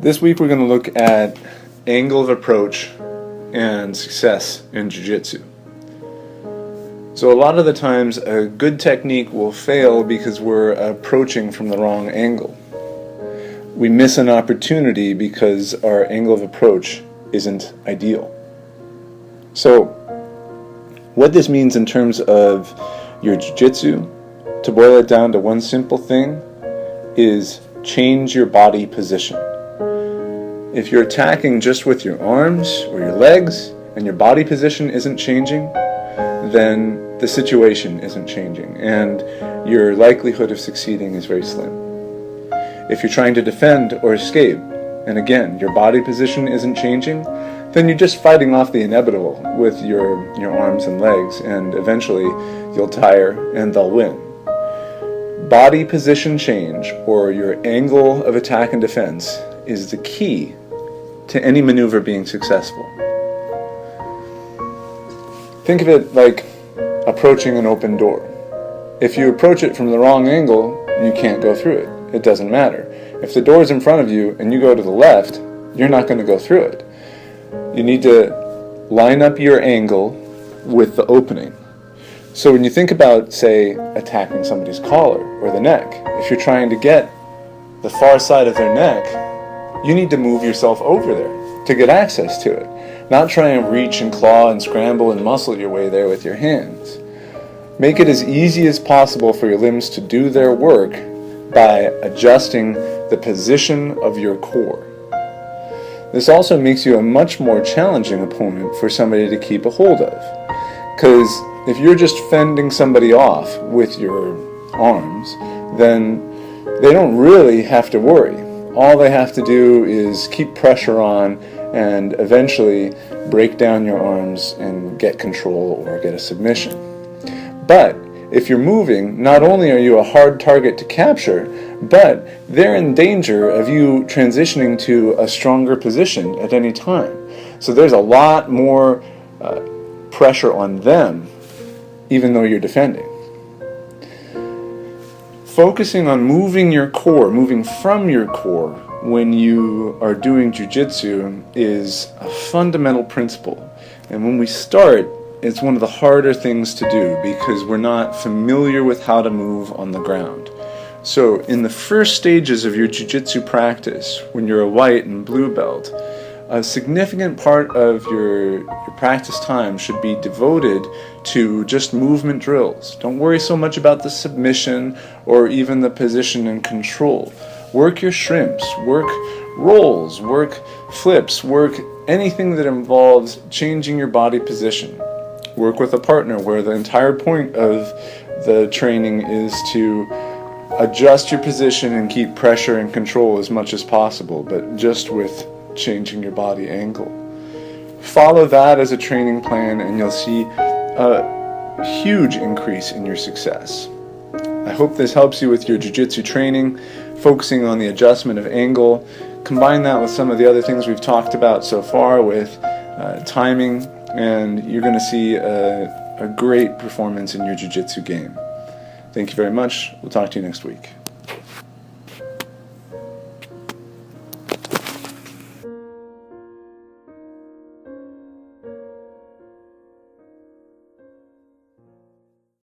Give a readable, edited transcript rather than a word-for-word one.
This week we're going to look at angle of approach and success in Jiu Jitsu. So a lot of the times a good technique will fail because we're approaching from the wrong angle. We miss an opportunity because our angle of approach isn't ideal. So what this means in terms of your Jiu Jitsu, to boil it down to one simple thing, is change your body position. If you're attacking just with your arms or your legs and your body position isn't changing, then the situation isn't changing and your likelihood of succeeding is very slim. If you're trying to defend or escape, and again, your body position isn't changing, then you're just fighting off the inevitable with your arms and legs, and eventually you'll tire and they'll win. Body position change, or your angle of attack and defense, is the key to any maneuver being successful. Think of it like approaching an open door. If you approach it from the wrong angle, you can't go through it. It doesn't matter. If the door is in front of you and you go to the left, you're not going to go through it. You need to line up your angle with the opening. So when you think about, say, attacking somebody's collar or the neck, if you're trying to get the far side of their neck, you need to move yourself over there to get access to it. Not try and reach and claw and scramble and muscle your way there with your hands. Make it as easy as possible for your limbs to do their work by adjusting the position of your core. This also makes you a much more challenging opponent for somebody to keep a hold of. Because if you're just fending somebody off with your arms, then they don't really have to worry. All they have to do is keep pressure on and eventually break down your arms and get control or get a submission. But if you're moving, not only are you a hard target to capture, but they're in danger of you transitioning to a stronger position at any time. So there's a lot more pressure on them, even though you're defending. Focusing on moving your core, moving from your core when you are doing Jiu-Jitsu is a fundamental principle. And when we start, it's one of the harder things to do because we're not familiar with how to move on the ground. So in the first stages of your Jiu-Jitsu practice, when you're a white and blue belt, a significant part of your practice time should be devoted to just movement drills. Don't worry so much about the submission or even the position and control. Work your shrimps, work rolls, work flips, work anything that involves changing your body position. Work with a partner where the entire point of the training is to adjust your position and keep pressure and control as much as possible, but just with changing your body angle. Follow that as a training plan and you'll see a huge increase in your success. I hope this helps you with your Jiu-Jitsu training, focusing on the adjustment of angle. Combine that with some of the other things we've talked about so far with timing, and you're going to see a great performance in your Jiu-Jitsu game. Thank you very much. We'll talk to you next week.